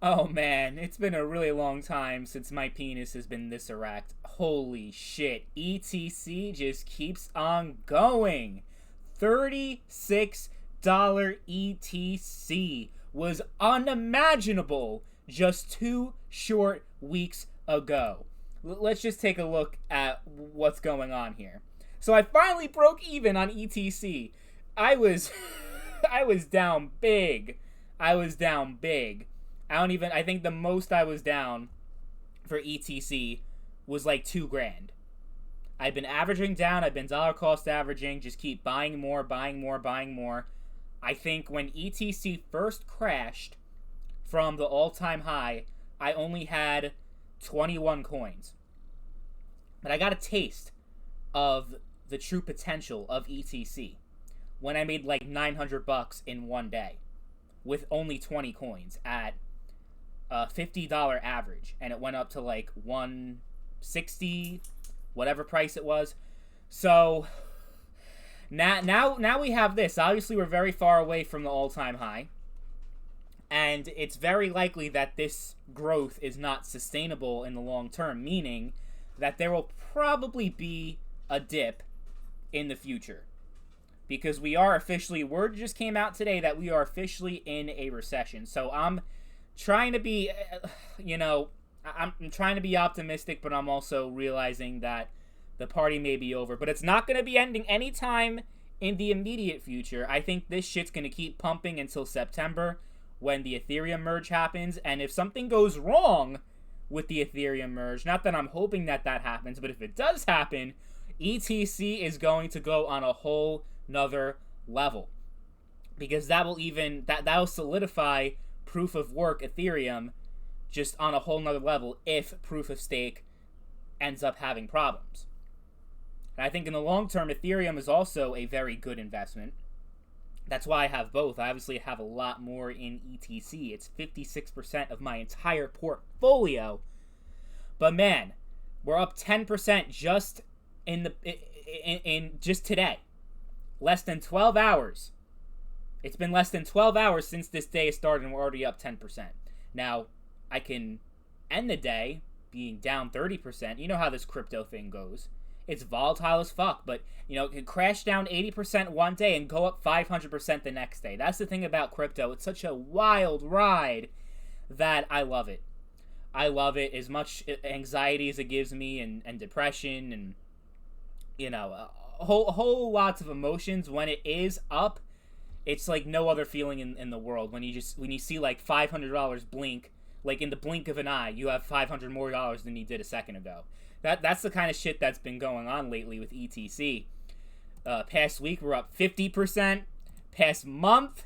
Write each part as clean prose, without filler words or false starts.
Oh man, it's been a really long time since my penis has been this erect. Holy shit. ETC just keeps on going. $36 ETC was unimaginable just 2 short weeks ago. Let's just take a look at what's going on here. So I finally broke even on ETC. I was I was down big. I was down big. I think the most I was down for ETC was like 2 grand. I've been averaging down, I've been dollar cost averaging, just keep buying more, buying more, buying more. I think when ETC first crashed from the all-time high, I only had 21 coins. But I got a taste of the true potential of ETC when I made like $900 in one day with only 20 coins at a $50 average, and it went up to like 160, whatever price it was. So now we have this. Obviously, we're very far away from the all-time high, and it's very likely that this growth is not sustainable in the long term, meaning that there will probably be a dip in the future. Because word just came out today that we are officially in a recession. So I'm trying to be, I'm trying to be optimistic, but I'm also realizing that the party may be over. But it's not going to be ending anytime in the immediate future. I think this shit's going to keep pumping until September when the Ethereum merge happens. And if something goes wrong with the Ethereum merge, not that I'm hoping that happens, but if it does happen, ETC is going to go on a whole nother level. Because that'll solidify proof of work Ethereum just on a whole nother level if proof of stake ends up having problems. And I think in the long term, Ethereum is also a very good investment. That's why I have both. I obviously have a lot more in ETC. It's 56% of my entire portfolio. But man, we're up 10% just in just today. Less than 12 hours. It's been less than 12 hours since this day started, and we're already up 10%. Now, I can end the day being down 30%. You know how this crypto thing goes. It's volatile as fuck, but, it can crash down 80% one day and go up 500% the next day. That's the thing about crypto. It's such a wild ride that I love it. I love it as much anxiety as it gives me and depression and, a whole lots of emotions when it is up. It's like no other feeling in the world when you see like $500 blink, like in the blink of an eye, you have $500 more than you did a second ago. That's the kind of shit that's been going on lately with ETC. Past week we're up 50%. Past month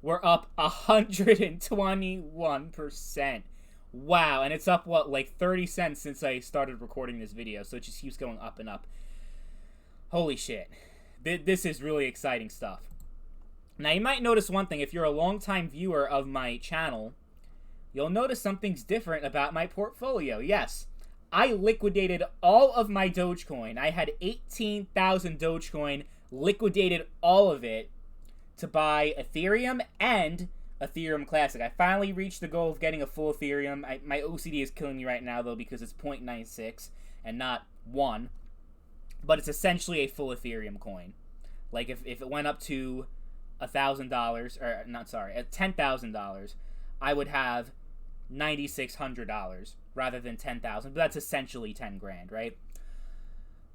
we're up 121%. Wow, and it's up like 30 cents since I started recording this video, so it just keeps going up and up. Holy shit. This is really exciting stuff. Now, you might notice one thing. If you're a longtime viewer of my channel, you'll notice something's different about my portfolio. Yes, I liquidated all of my Dogecoin. I had 18,000 Dogecoin, liquidated all of it to buy Ethereum and Ethereum Classic. I finally reached the goal of getting a full Ethereum. My OCD is killing me right now, though, because it's 0.96 and not 1. But it's essentially a full Ethereum coin. Like, if it went up to $1,000, or not, sorry, at $10,000, I would have $9,600 rather than 10,000. But that's essentially 10 grand, right?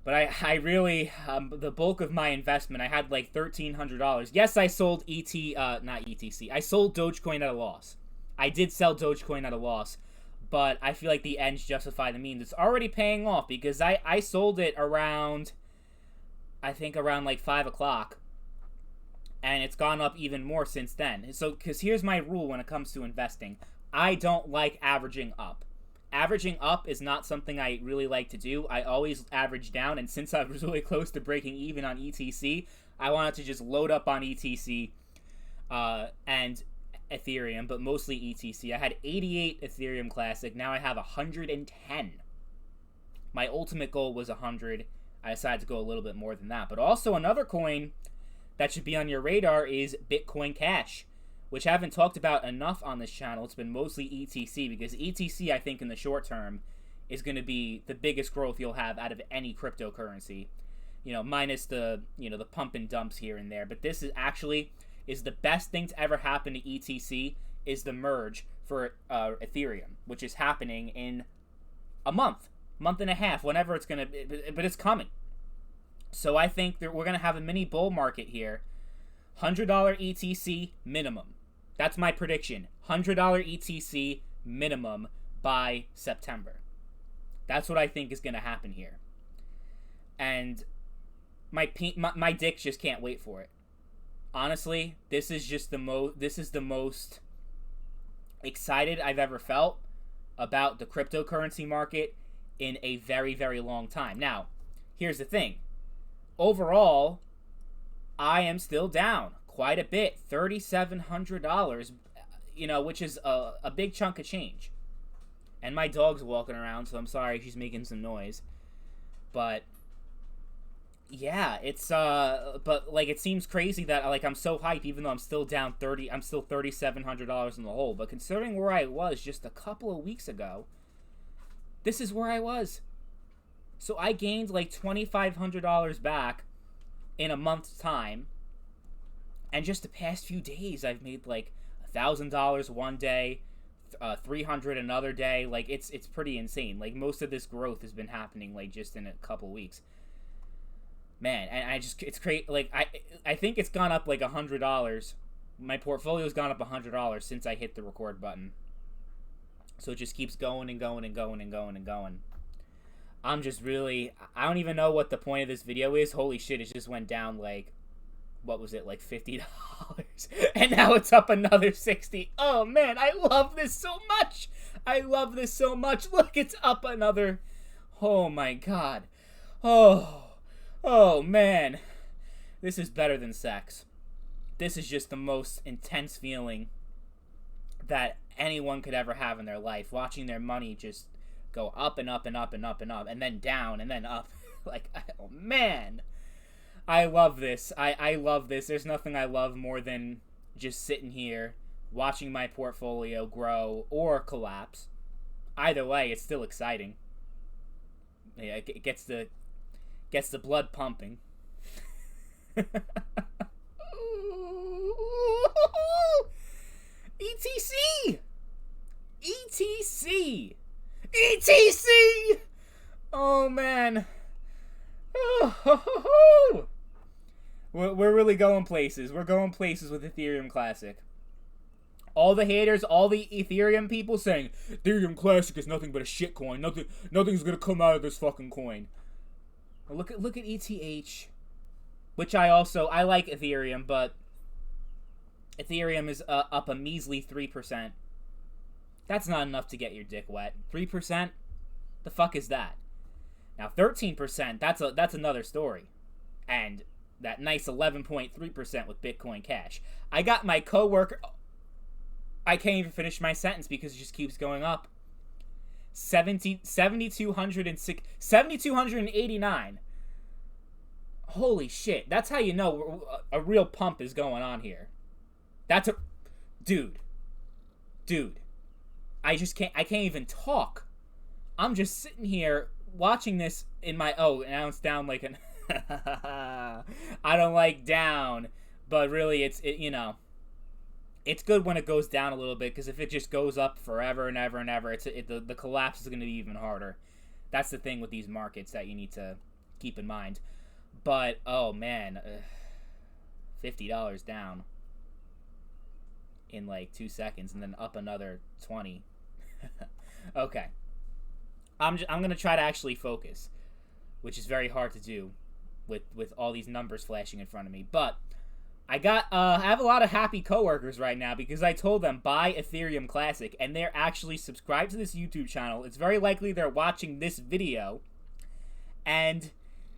But I really, the bulk of my investment, I had like $1,300. Yes, I sold not ETC. I sold Dogecoin at a loss. I did sell Dogecoin at a loss, but I feel like the ends justify the means. It's already paying off because I sold it around like 5 o'clock. And it's gone up even more since then. So, because here's my rule when it comes to investing. I don't like averaging up. Averaging up is not something I really like to do. I always average down, and since I was really close to breaking even on ETC, I wanted to just load up on ETC and Ethereum, but mostly ETC. I had 88 Ethereum Classic. Now I have 110. My ultimate goal was 100. I decided to go a little bit more than that. But also another coin that should be on your radar is Bitcoin Cash. which I haven't talked about enough on this channel. It's been mostly ETC, because ETC, I think, in the short term, is going to be the biggest growth you'll have out of any cryptocurrency. You know, minus the, you know, the pump and dumps here and there. But this is actually is the best thing to ever happen to ETC, is the merge for Ethereum, which is happening in a month and a half, whenever it's going to, but it's coming. So I think that we're going to have a mini bull market here. $100 ETC minimum. That's my prediction. $100 ETC minimum by September. That's what I think is going to happen here. And my dick just can't wait for it. Honestly, this is just the most excited I've ever felt about the cryptocurrency market in a very, very long time. Now, here's the thing. Overall, I am still down quite a bit. $3,700, you know, which is a big chunk of change. And my dog's walking around, so I'm sorry she's making some noise. But yeah, it's but like it seems crazy that like I'm so hyped even though I'm still down I'm still $3,700 in the hole. But considering where I was just a couple of weeks ago, this is where I was. So I gained like $2,500 back in a month's time. And just the past few days I've made like $1,000 one day, $300 another day. Like it's pretty insane. Like most of this growth has been happening like just in a couple weeks. Man, and it's crazy. Like I think it's gone up like $100. My portfolio's gone up $100 since I hit the record button. So it just keeps going and going and going and going and going. I'm just really, I don't even know what the point of this video is. Holy shit, it just went down like, what was it, like $50? And now it's up another 60. Oh man, I love this so much. I love this so much. Look, it's up another, oh my god. Oh man. This is better than sex. This is just the most intense feeling that anyone could ever have in their life. Watching their money just go up and up and up and up and up, and then down and then up. Like, oh man. I love this. I love this. There's nothing I love more than just sitting here watching my portfolio grow or collapse. Either way, it's still exciting. Yeah, it gets the blood pumping. ETC! ETC! ETC! Oh, man. Oh, we're really going places. We're going places with Ethereum Classic. All the haters, all the Ethereum people saying, Ethereum Classic is nothing but a shit coin. Nothing's gonna come out of this fucking coin. Well, look at ETH. Which I like Ethereum, but Ethereum is up a measly 3%. That's not enough to get your dick wet. 3%? The fuck is that? Now 13%, that's another story. And that nice 11.3% with Bitcoin Cash. I got my coworker, I can't even finish my sentence because it just keeps going up. 7,289. Holy shit. That's how you know a real pump is going on here. Dude. I can't even talk. I'm just sitting here watching this in my, now it's down like an, I don't like down, but really it's good when it goes down a little bit, because if it just goes up forever and ever and ever, the collapse is going to be even harder. That's the thing with these markets that you need to keep in mind. But, oh man, $50 down in like 2 seconds, and then up another 20. Okay. I'm going to try to actually focus, which is very hard to do with all these numbers flashing in front of me. But I have a lot of happy coworkers right now because I told them buy Ethereum Classic, and they're actually subscribed to this YouTube channel. It's very likely they're watching this video. And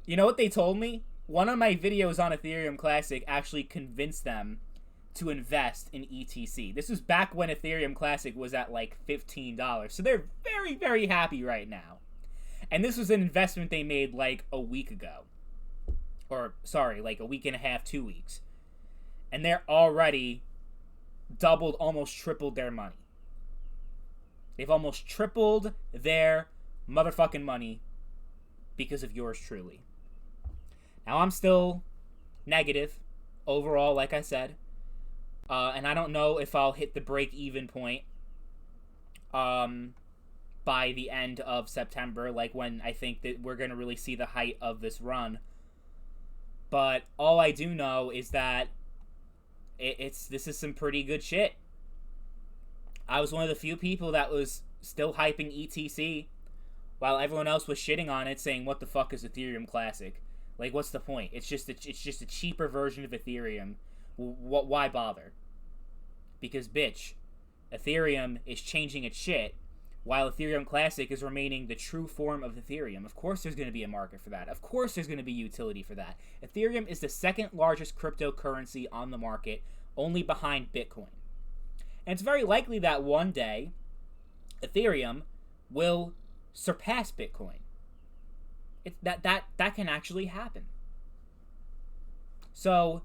you know what they told me? One of my videos on Ethereum Classic actually convinced them to invest in ETC. This was back when Ethereum Classic was at like $15. So they're very, very happy right now. And this was an investment they made like a week ago. Or, sorry, like a week and a half, 2 weeks. And they're already doubled, almost tripled their money. They've almost tripled their motherfucking money because of yours truly. Now, I'm still negative overall, like I said. And I don't know if I'll hit the break-even point by the end of September, like when I think that we're going to really see the height of this run. But all I do know is that this is some pretty good shit. I was one of the few people that was still hyping ETC while everyone else was shitting on it, saying, what the fuck is Ethereum Classic? Like, what's the point? It's just a cheaper version of Ethereum. Why bother? Because, bitch, Ethereum is changing its shit, while Ethereum Classic is remaining the true form of Ethereum. Of course there's going to be a market for that. Of course there's going to be utility for that. Ethereum is the second largest cryptocurrency on the market, only behind Bitcoin. And it's very likely that one day, Ethereum will surpass Bitcoin. That can actually happen. So,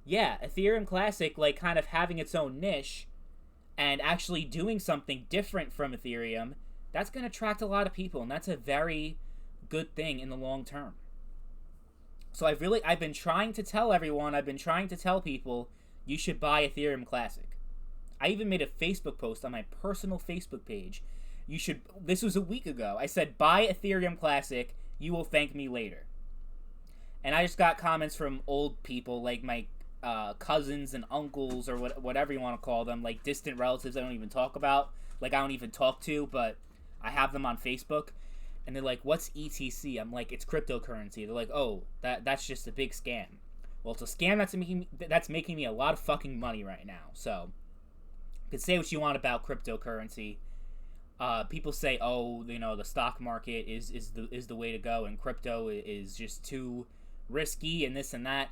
yeah, Ethereum Classic, like, kind of having its own niche and actually doing something different from Ethereum, that's going to attract a lot of people, and that's a very good thing in the long term. So I've been trying to tell people, you should buy Ethereum Classic. I even made a Facebook post on my personal Facebook page. This was a week ago. I said, buy Ethereum Classic, you will thank me later. And I just got comments from old people, like my cousins and uncles, or whatever you want to call them, like distant relatives I don't even talk about, like I don't even talk to, but I have them on Facebook, and they're like, what's ETC? I'm like, it's cryptocurrency. They're like, oh, that's just a big scam. Well, it's a scam that's making me a lot of fucking money right now. So you can say what you want about cryptocurrency. People say, oh, you know, the stock market is the way to go, and crypto is just too risky and this and that.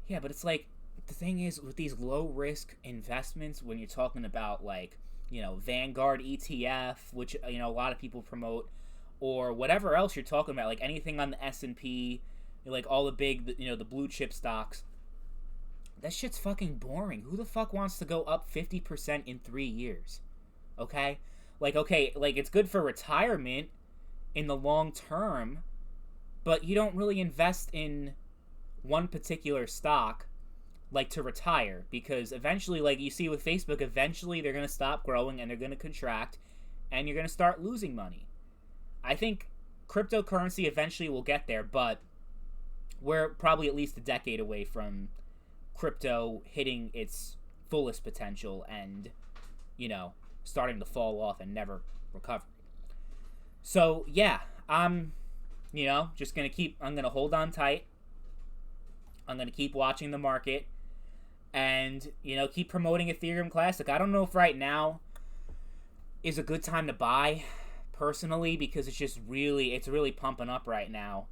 Yeah, but it's like, the thing is, with these low risk investments, when you're talking about, like, you know, Vanguard ETF, which, you know, a lot of people promote, or whatever else you're talking about, like anything on the S&P, like all the big, you know, the blue chip stocks, that shit's fucking boring. Who the fuck wants to go up 50% in 3 years? Okay? Like, it's good for retirement in the long term, but you don't really invest in one particular stock, like, to retire, because eventually, like you see with Facebook, eventually they're going to stop growing and they're going to contract, and you're going to start losing money. I think cryptocurrency eventually will get there, but we're probably at least a decade away from crypto hitting its fullest potential and, you know, starting to fall off and never recovering. So, yeah, I'm going to hold on tight. I'm going to keep watching the market and, you know, keep promoting Ethereum Classic. I don't know if right now is a good time to buy, personally, because it's really pumping up right now.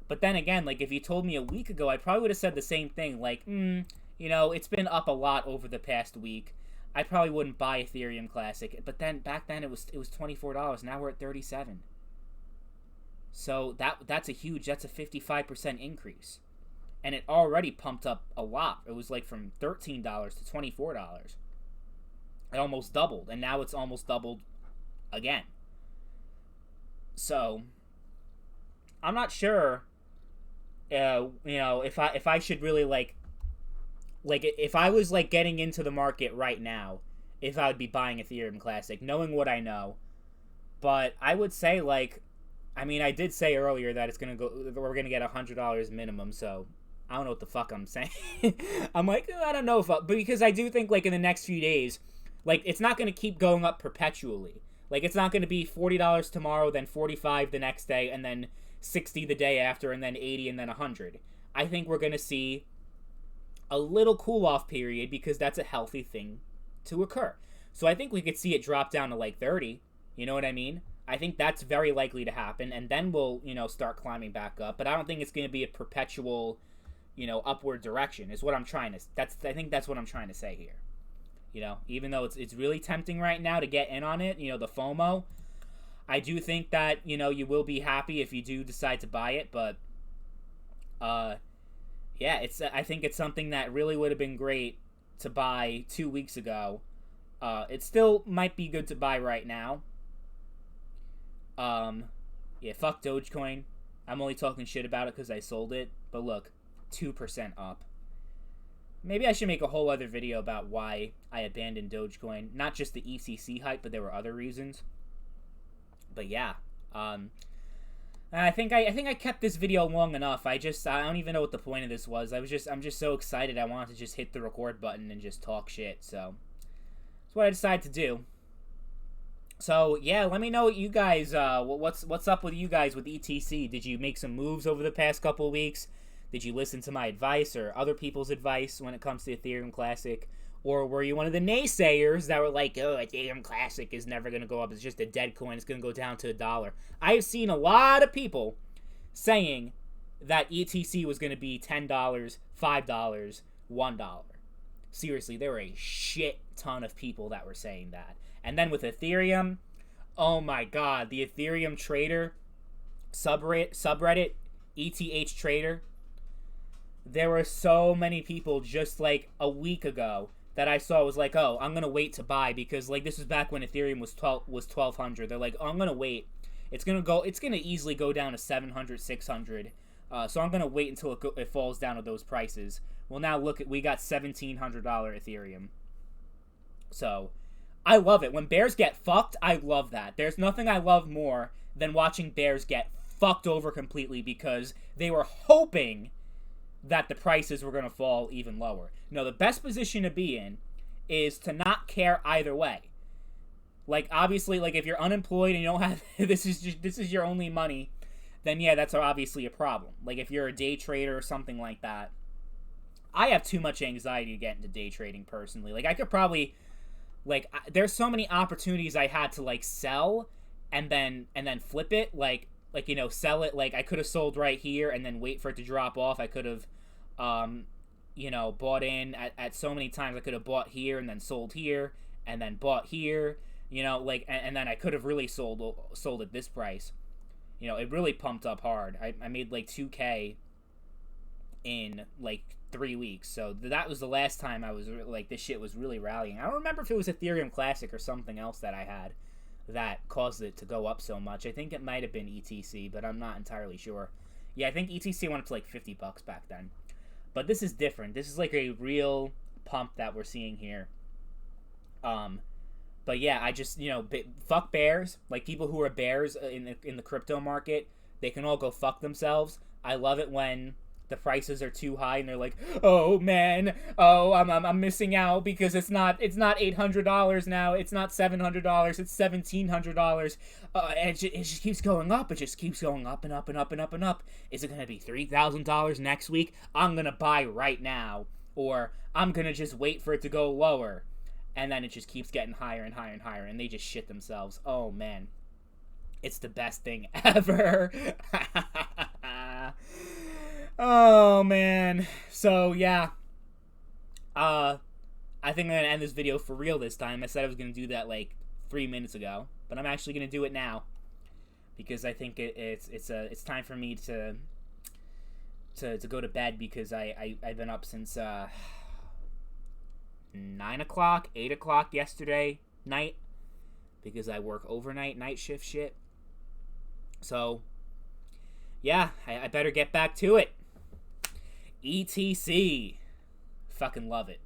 But then again, like, if you told me a week ago, I probably would have said the same thing. Like, you know, it's been up a lot over the past week. I probably wouldn't buy Ethereum Classic. But then, back then, it was $24. Now we're at $37. So that's a 55% increase. And it already pumped up a lot. It was like from $13 to $24. It almost doubled. And now it's almost doubled again. So, I'm not sure, you know, if I should really, like, if I was, like, getting into the market right now, if I would be buying Ethereum Classic, knowing what I know. But I would say, like, I mean, I did say earlier that we're gonna get $100 minimum, so I don't know what the fuck I'm saying. I'm like, I don't know but because I do think, like, in the next few days, like, it's not gonna keep going up perpetually. Like, it's not gonna be $40 tomorrow, then $45 the next day, and then $60 the day after, and then $80, and then $100. I think we're gonna see a little cool-off period, because that's a healthy thing to occur. So I think we could see it drop down to, like, 30. You know what I mean? I think that's very likely to happen, and then we'll, you know, start climbing back up. But I don't think it's going to be a perpetual, you know, upward direction. Is what I'm trying to. I think that's what I'm trying to say here. You know, even though it's really tempting right now to get in on it, you know, the FOMO. I do think that, you know, you will be happy if you do decide to buy it, but yeah, I think it's something that really would have been great to buy 2 weeks ago, It still might be good to buy right now. Yeah, fuck Dogecoin. I'm only talking shit about it because I sold it. But look, 2% up. Maybe I should make a whole other video about why I abandoned Dogecoin. Not just the ECC hype, but there were other reasons. But yeah, I think I kept this video long enough. I don't even know what the point of this was. I'm just so excited. I wanted to just hit the record button and just talk shit. So that's what I decided to do. So yeah, let me know what you guys what's up with you guys with ETC. Did you make some moves over the past couple of weeks? Did you listen to my advice or other people's advice when it comes to Ethereum Classic? Or were you one of the naysayers that were like, oh, Ethereum Classic is never going to go up. It's just a dead coin. It's going to go down to $1. I've seen a lot of people saying that ETC was going to be $10, $5, $1. Seriously, there were a shit ton of people that were saying that. And then with Ethereum, oh my god, the Ethereum Trader subreddit, ETH Trader, there were so many people just like a week ago that I saw was like, oh, I'm gonna wait to buy because like this was back when Ethereum was 1200. They're like, oh, I'm gonna wait. It's gonna easily go down to 700, 600. So I'm gonna wait until it falls down to those prices. Well, now look, we got $1,700 Ethereum. So I love it. When bears get fucked, I love that. There's nothing I love more than watching bears get fucked over completely because they were hoping that the prices were going to fall even lower. No, the best position to be in is to not care either way. Like, obviously, like, if you're unemployed and you don't have, this is your only money, then yeah, that's obviously a problem. Like, if you're a day trader or something like that, I have too much anxiety to get into day trading personally. Like, I could probably, like, there's so many opportunities I had to, like, sell and then flip it, like, you know, sell it. Like, I could have sold right here and then wait for it to drop off. I could have, you know, bought in at so many times. I could have bought here and then sold here and then bought here, you know, like, and then I could have really sold at this price. You know, it really pumped up hard. I made like 2K in like 3 weeks. So that was the last time I was like, this shit was really rallying. I don't remember if it was Ethereum Classic or something else that I had that caused it to go up so much. I think it might have been ETC, but I'm not entirely sure. Yeah, I think ETC went up to like $50 back then. But this is different. This is like a real pump that we're seeing here. But yeah, I just, you know, fuck bears. Like, people who are bears in the crypto market, they can all go fuck themselves. I love it when the prices are too high and they're like, oh man, oh, I'm missing out because it's not $800 now, it's not $700, it's $1,700, and it just keeps going up. It just keeps going up and up and up and up and up. Is it gonna be $3,000 next week? I'm gonna buy right now, or I'm gonna just wait for it to go lower, and then it just keeps getting higher and higher and higher, and they just shit themselves. Oh man, it's the best thing ever. Oh, man. So, yeah. I think I'm going to end this video for real this time. I said I was going to do that, like, 3 minutes ago. But I'm actually going to do it now. Because I think it's time for me to go to bed. Because I've been up since 9 o'clock, 8 o'clock yesterday night. Because I work overnight, night shift shit. So, yeah, I better get back to it. ETC. Fucking love it.